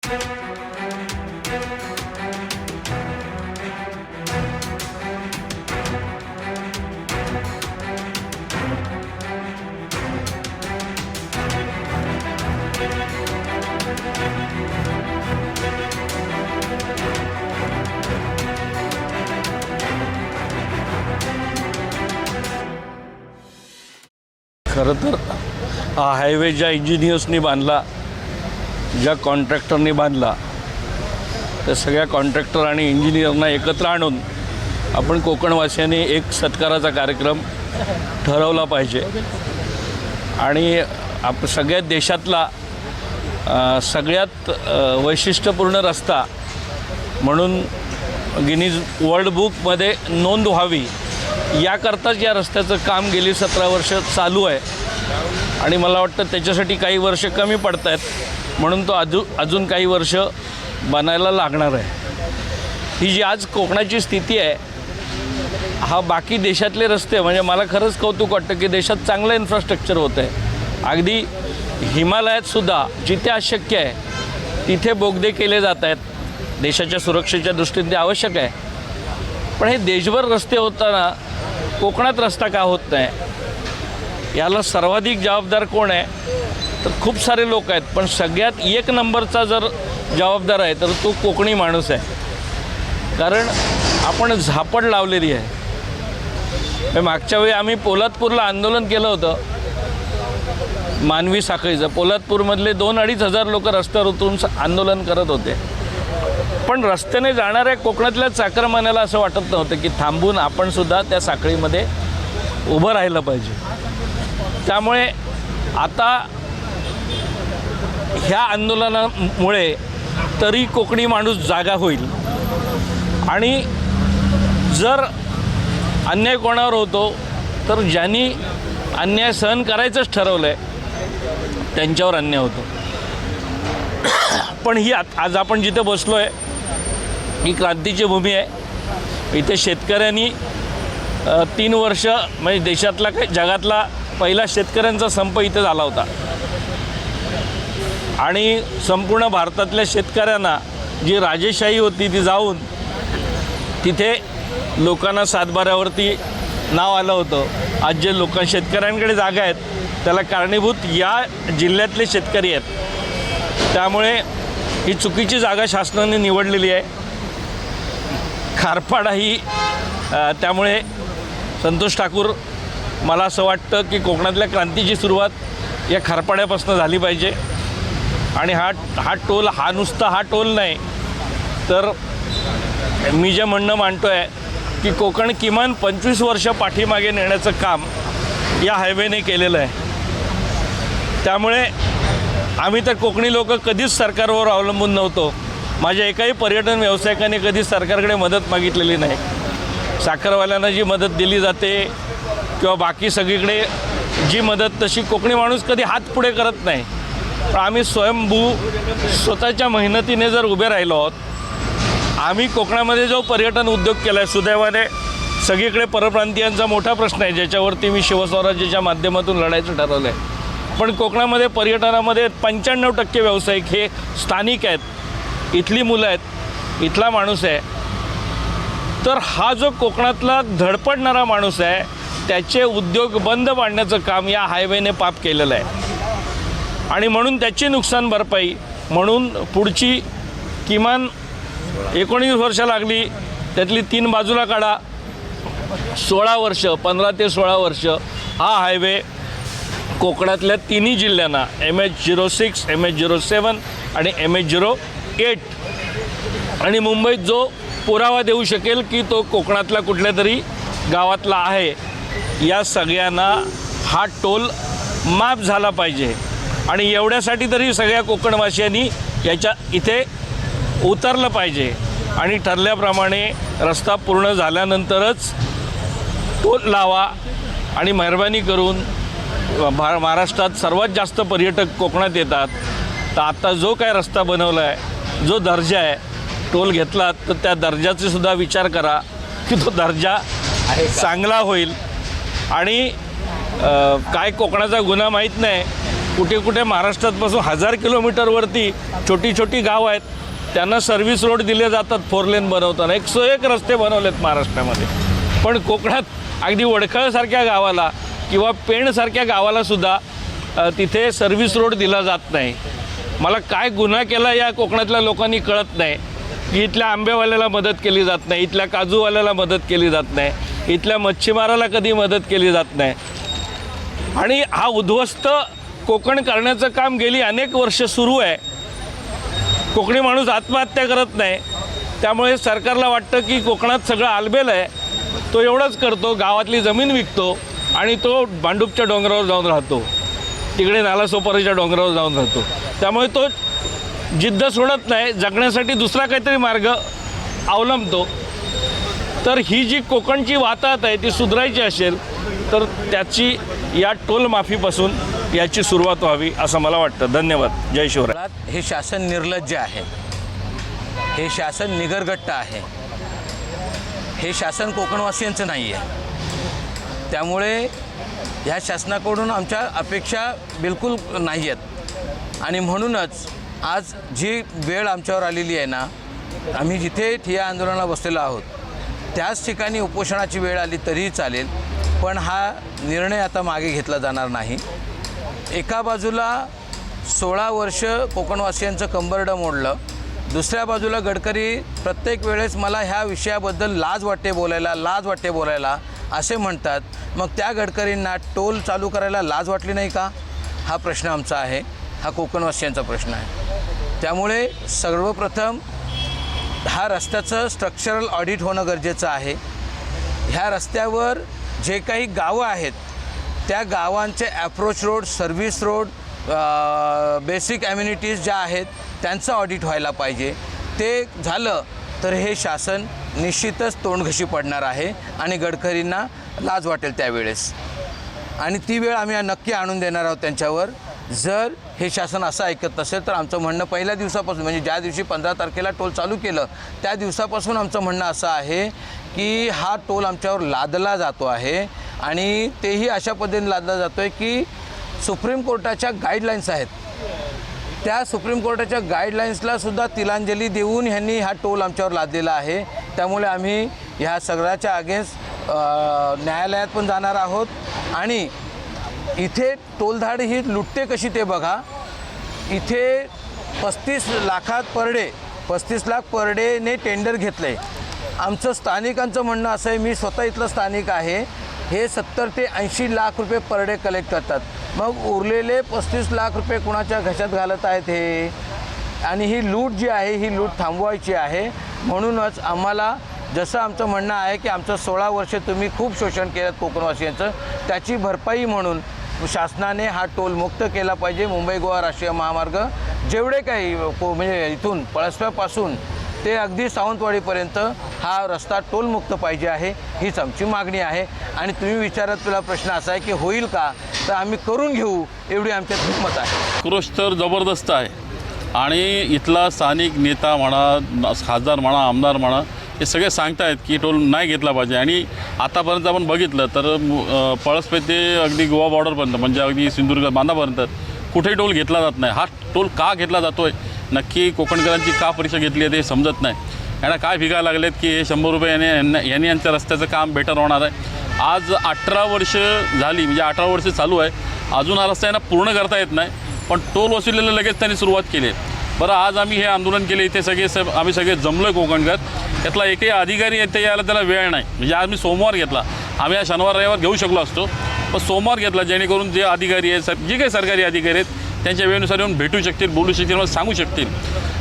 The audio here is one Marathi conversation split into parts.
खरं तर हा हायवे ज्या इंजिनियर्सनी बांधला, ज्या कॉन्ट्रॅक्टरनी बांधला, त्या सगळ्या कॉन्ट्रॅक्टर आणि इंजिनियरना एकत्र आणून आपण कोकणवासियांनी एक सत्काराचा कार्यक्रम ठरवला पाहिजे आणि सगळ्या देशातला सगळ्यात वैशिष्ट्यपूर्ण रस्ता म्हणून गिनीज वर्ल्ड बुकमध्ये नोंद व्हावी याकरताच या रस्त्याचं काम गेली 17 वर्ष चालू आहे आणि मला वाटतं त्याच्यासाठी काही वर्ष कमी पडत आहेत म्हणून तो अजून काही वर्ष बनायला लागणार आहे। ही जी आज कोकणाची स्थिती आहे, हा बाकी देशातले रस्ते म्हणजे मला खरंच कौतुक वाटतं की देशात चांगलं इन्फ्रास्ट्रक्चर होतं आहे। अगदी हिमालयातसुद्धा जिथे अशक्य आहे तिथे बोगदे केले जात आहेत, देशाच्या सुरक्षेच्या दृष्टीने ते आवश्यक आहे। पण हे देशभर रस्ते होताना कोकणात रस्ता का होत नाही, याला सर्वाधिक जबाबदार कोण आहे तर खूप सारे लोक आहेत, पण सगळ्यात एक नंबरचा जर जबाबदार आहे तर तो कोकणी माणूस आहे। कारण आपण झापड लावलेली आहे। मागच्या वेळी आम्ही पोलादपूरला आंदोलन केलं होतं मानवी साखळीचं। पोलादपूरमधले 2-2.5 हजार लोक रस्त्यावर उतरून आंदोलन करत होते, पण रस्त्याने जाणाऱ्या कोकणातल्या चाकरमान्याला असं वाटत नव्हतं की थांबून आपण सुद्धा त्या साखळीमध्ये उभं राहिलं पाहिजे। त्यामुळे आता ह्या आंदोलनामुळे तरी कोकणी माणूस जागा होईल आणि जर अन्याय कोणावर होतो तर ज्यांनी अन्याय सहन करायचंच ठरवलं आहे त्यांच्यावर अन्याय होतो। पण ही आज आपण जिथे बसलो आहे ही क्रांतीची भूमी आहे। इथे शेतकऱ्यांनी 3 वर्ष म्हणजे देशातला जगातला पहिला शेतकऱ्यांचा संप इथे झाला होता आणि संपूर्ण भारतातल्या शेतकऱ्यांना जी राजेशाही होती ती जाऊन तिथे लोकांना सातबाऱ्यावरती नाव आलं होतं। आज जे शेतकऱ्यांकडे जागा आहेत त्याला कारणीभूत या जिल्ह्यातले शेतकरी आहेत। त्यामुळे ही चुकीची जागा शासनाने निवडलेली आहे। खारपाडा ही त्यामुळे संतोष ठाकूर, मला असं वाटतं की कोकणातल्या क्रांतीची सुरुवात या खारपाड्यापासून झाली पाहिजे आणि हा टोल नुसता टोल नाही तर मी जे म्हणणं मांडतो आहे की कोकण किमान 25 वर्ष पाठीमागे नेण्याचं काम या हायवेने केलेलं आहे। त्यामुळे आम्ही तर कोकणी लोक कधीच सरकारवर अवलंबून नव्हतो। माझ्या एकाही पर्यटन व्यावसायिकाने कधी सरकारकडे मदत मागितलेली नाही। साखरवाल्यांना जी मदत दिली जाते किंवा बाकी सगळीकडे जी मदत तशी कोकणी माणूस कधी हात पुढे करत नाही। पण आम्ही स्वयंभू स्वतःच्या मेहनतीने जर उभे राहिलो आहोत। आम्ही कोकणामध्ये जो पर्यटन उद्योग केला आहे, सुदैवाने सगळीकडे परप्रांतीयांचा मोठा प्रश्न आहे ज्याच्यावरती मी शिवस्वराज्याच्या माध्यमातून लढायचं ठरवलं आहे, पण कोकणामध्ये पर्यटनामध्ये 95% व्यावसायिक हे स्थानिक आहेत, इथली मुलं आहेत, इथला माणूस आहे। तर हा जो कोकणातला धडपडणारा माणूस आहे त्याचे उद्योग बंद पाडण्याचं काम या हायवेने पाप केलेलं आहे आणि म्हणून त्याची नुकसान भरपाई म्हणून पुढची किमान 19 वर्ष लागली, त्यातली 3 बाजूला काढा, 16 वर्ष, 15 ते 16 वर्ष हा हायवे कोकणातल्या 3 जिल्ह्यांना MH06, MH07 आणि MH08 आणि मुंबईत जो पुरावा देऊ शकेल की तो कोकणातला कुठल्या तरी गावातला आहे, या सगळ्यांना हा टोल माफ झाला पाहिजे। आणि एवढ्यासाठी तरी सगळ्या कोकणवासियांनी याच्या इथे उतरलं पाहिजे आणि ठरल्याप्रमाणे रस्ता पूर्ण झाल्यानंतरच टोल लावा आणि मेहरबानी करून महाराष्ट्रात सर्वात जास्त पर्यटक कोकणात येतात, तर आता जो काय रस्ता बनवला आहे, जो दर्जा आहे, टोल घेतला तर त्या दर्जाचे सुद्धा विचार करा की तो दर्जा चांगला होईल। आणि काय कोकणाचा गुन्हा माहीत नाही, कुठे कुठे महाराष्ट्रातपासून 1000 किलोमीटरवरती छोटी छोटी गावं आहेत, त्यांना सर्व्हिस रोड दिले जातात 4 लेन बनवताना. 101 रस्ते बनवलेत महाराष्ट्रामध्ये. पण कोकणात अगदी वडखळसारख्या गावाला किंवा पेणसारख्या गावालासुद्धा तिथे सर्व्हिस रोड दिला जात नाही. मला काय गुन्हा केला या कोकणातल्या लोकांनी कळत नाही की इथल्या आंबेवाल्याला मदत केली जात नाही, इथल्या काजूवाल्याला मदत केली जात नाही, इथल्या मच्छीमाराला कधी मदत केली जात नाही. आणि हा उद्ध्वस्त कोकण करण्याचं काम गेली अनेक वर्ष सुरू आहे. कोकणी माणूस आत्महत्या करत नाही. त्यामुळे सरकारला वाटतं की कोकणात सगळं आलबेल आहे, तो एवढंच करतो, गावातली जमीन विकतो आणि तो भांडूपच्या डोंगरावर जाऊन राहतो, तिकडे नालासोपारीच्या डोंगरावर जाऊन राहतो. त्यामुळे तो जिद्द सोडत नाही, जगण्यासाठी दुसरा काहीतरी मार्ग अवलंबतो. तर ही जी कोकणची वाताहत आहे ती सुधारायची असेल तर त्याची या टोल माफीपासून याची सुरुवात व्हावी असं मला वाटतं. धन्यवाद. जय शिवराय. हे शासन निर्लज्ज आहे, हे शासन निगरगट्ट आहे, हे शासन कोकणवासियांचं नाही आहे. त्यामुळे ह्या शासनाकडून आमच्या अपेक्षा बिलकुल नाही आहेत. आणि म्हणूनच आज जी वेळ आमच्यावर आलेली आहे ना, आम्ही जिथे ठिय्या आंदोलनाला बसलेलो आहोत त्याच ठिकाणी उपोषणाची वेळ आली तरीही चालेल, पण हा निर्णय आता मागे घेतला जाणार नाही. एका बाजूला 16 वर्ष कोकणवासियांचं कंबरडं मोडलं, दुसऱ्या बाजूला गडकरी प्रत्येक वेळेस मला ह्या विषयाबद्दल लाज वाटते बोलायला असे म्हणतात. मग त्या गडकरींना टोल चालू करायला लाज वाटली नाही का? हा प्रश्न आमचा आहे, हा कोकणवासियांचा प्रश्न आहे. त्यामुळे सर्वप्रथम हा रस्त्याचं स्ट्रक्चरल ऑडिट होणं गरजेचं आहे. ह्या रस्त्यावर जे काही गावं आहेत त्या गावांचे approach road, service road, basic amenities ज्या आहेत त्यांचं ऑडिट व्हायला पाहिजे. ते झालं तर हे शासन निश्चितच तोंडघशी पडणार आहे आणि गडकरींना लाज वाटेल त्यावेळेस. आणि ती वेळ आम्ही नक्की आणून देणार आहोत त्यांच्यावर. जर हे शासन असं ऐकत नसेल तर आमचं म्हणणं पहिल्या दिवसापासून, म्हणजे ज्या दिवशी 15 तारखेला टोल चालू केलं त्या दिवसापासून आमचं म्हणणं असं आहे की हा टोल आमच्यावर लादला जातो आहे. आणि तेही अशा पद्धतीने लादला जातो आहे की सुप्रीम कोर्टाच्या गाईडलाईन्स आहेत, त्या सुप्रीम कोर्टाच्या गाईडलाईन्सला सुद्धा तिलांजली देऊन ह्यांनी हा टोल आमच्यावर लादलेला आहे. त्यामुळे आम्ही ह्या सगळ्याच्या अगेन्स्ट न्यायालयात पण जाणार आहोत. आणि इथे टोलधाड ही लुटते कशी ते बघा. इथे 35 लाखात पर डेने टेंडर घेतलं आहे. आमचं स्थानिकांचं म्हणणं असं आहे, मी स्वतः इथलं स्थानिक आहे, हे 70 ते 80 लाख रुपये पर डे कलेक्ट करतात. मग उरलेले 35 लाख रुपये कुणाच्या घशात घालत आहेत हे? आणि ही लूट जी आहे ही लूट थांबवायची आहे. म्हणूनच आम्हाला जसं आमचं म्हणणं आहे की आमचं 16 वर्ष तुम्ही खूप शोषण केलं कोकणवासियांचं, त्याची भरपाई म्हणून शासनाने हा टोल मुक्त केला पाहिजे. मुंबई गोवा राष्ट्रीय महामार्ग जेवढे काही म्हणजे इथून पळसप्यापासून ते अगदी सावंतवाडीपर्यंत हा रस्ता टोलमुक्त पाहिजे आहे, हीच आमची मागणी आहे. आणि तुम्ही विचारत तुला प्रश्न असा आहे की होईल का, तर आम्ही करून घेऊ एवढी आमच्यात हिंमत आहे. आक्रोश तर जबरदस्त आहे. आणि इथला स्थानिक नेता म्हणा, खासदार म्हणा, आमदार म्हणा, हे सगळे सांगतायत की टोल नाही घेतला पाहिजे. आणि आतापर्यंत आपण बघितलं तर पळसपे ते अगदी गोवा बॉर्डरपर्यंत, म्हणजे अगदी सिंधुदुर्ग बांधापर्यंत कुठेही टोल घेतला जात नाही. हा टोल का घेतला जातो आहे, नक्की कोकणकरांची का परीक्षा घेतली आहे ते समजत नाही. यांना काय भिगायला लागलेत की हे 100 रुपये यांनी यांच्या रस्त्याचं काम बेटर होणार आहे. आज 18 वर्ष झाली, म्हणजे 18 वर्ष चालू आहे, अजून हा रस्ता यांना पूर्ण करता येत नाही. पण टोल वसुलीला लगेच त्यांनी सुरुवात केली आहे. बरं, आज आम्ही हे आंदोलन केले, इथे आम्ही सगळे जमलो आहे कोकणकर. यातला एकही अधिकारी येथे यायला त्याला वेळ नाही. म्हणजे आज मी सोमवार घेतला, आम्ही आज शनिवार रविवार घेऊ शकलो असतो, पण सोमवार घेतला जेणेकरून जे अधिकारी आहेत, जे काही सरकारी अधिकारी आहेत त्यांच्या वेळेनुसार येऊन भेटू शकतील, बोलू शकतील, मला सांगू शकतील.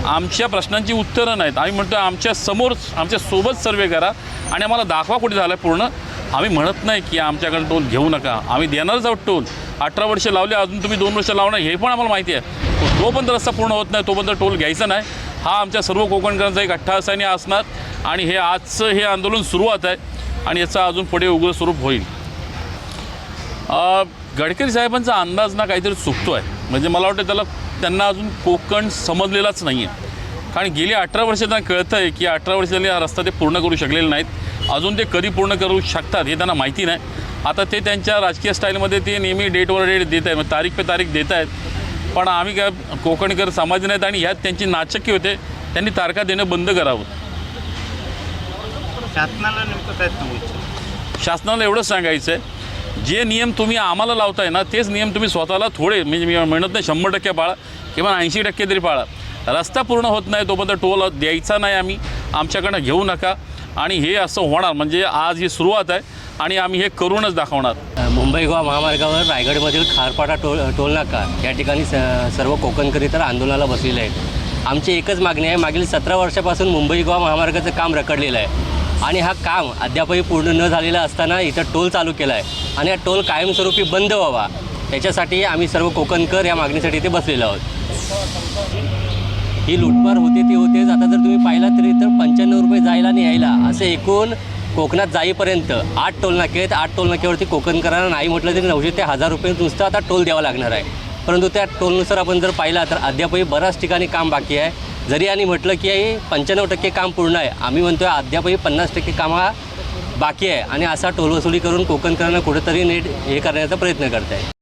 आमच्या प्रश्नांची उत्तरं नाहीत. आम्ही म्हणतो आमच्यासोबत सर्वे करा आणि आम्हाला दाखवा कुठे झाला पूर्ण. आम्ही म्हणत नाही की आमच्याकडे टोल घेऊ नका, आम्ही देणारच आहोत टोल. 18 वर्ष लावले, अजून तुम्ही 2 वर्ष लावणार हे पण आम्हाला माहिती आहे. जोपर्यंत रस्ता पूर्ण होत नाही तोपर्यंत टोल घ्यायचा नाही. हा आमच्या सर्व कोकणकरांचा एक अट्टहासाने असणार. आणि हे आजचं हे आंदोलन सुरुवात आहे आणि याचं अजून पुढे उग्र स्वरूप होईल. गडकरी साहेबांचा अंदाज ना काहीतरी चुकतो आहे. म्हणजे मला वाटतं त्यांना अजून कोकण समजलेलाच नाही आहे. कारण गेली 18 वर्ष त्यांना कळतं आहे की 18 वर्ष झाली हा रस्ता ते पूर्ण करू शकलेले नाहीत. अजून ते कधी पूर्ण करू शकतात हे त्यांना माहिती नाही. आता ते त्यांच्या राजकीय स्टाईलमध्ये ते नेहमी डेटवर डेट देत आहेत, तारीख पे तारीख देत आहेत. पण आम्ही काय कोकणकर समाज नाहीत आणि ह्यात त्यांची नाचक्की होते. त्यांनी तारखा देणं बंद करावं. शासनाला नेमकं काय सांगू इच्छिता? शासनाला एवढंच सांगायचं आहे, जे नियम तुम्ही आम्हाला लावताय ना तेच नियम तुम्ही स्वतःला थोडे, म्हणजे मी म्हणत नाही 100% पाळा किंवा 80% तरी पाळा. रस्ता पूर्ण होत नाही तोपर्यंत टोल द्यायचा नाही आम्ही, आमच्याकडनं घेऊ नका. आणि हे असं होणार म्हणजे आज ही सुरुवात आहे आणि आम्ही हे करूनच दाखवणार. मुंबई गोवा महामार्गावर रायगडमधील खारपाडा टोल नाका या ठिकाणी सर्व कोकणकरी तर आंदोलनाला बसलेले आहेत. आमची एकच मागणी आहे, मागील 17 वर्षापासून मुंबई गोवा महामार्गाचं काम रखडलेलं आहे आणि हा काम अद्यापही पूर्ण न झालेलं असताना इथं टोल चालू केला आहे आणि हा टोल कायमस्वरूपी बंद व्हावा त्याच्यासाठी आम्ही सर्व कोकणकर या मागणीसाठी इथे बसलेलो आहोत. ही लुटमार होते ती होतेच. आता जर तुम्ही पाहिला तरी तर 95 रुपये जायला आणि यायला असे एकूण कोकणात जाईपर्यंत 8 टोल नाके आहेत. 8 टोल नाक्यावरती कोकणकरांना नाही म्हटलं तरी 900 ते 1000 रुपये नुसतं आता टोल द्यावा लागणार आहे. परंतु त्या टोलनुसार आपण जर पाहिला तर अद्यापही बऱ्याच ठिकाणी काम बाकी आहे. जरी आणि म्हटलं की 95% काम पूर्ण आहे, आम्ही म्हणतो आहे अद्यापही 50% काम हा बाकी आहे आणि असा टोल वसुली करून कोकणकरांना कुठेतरी नीट हे करण्याचा प्रयत्न करत आहे.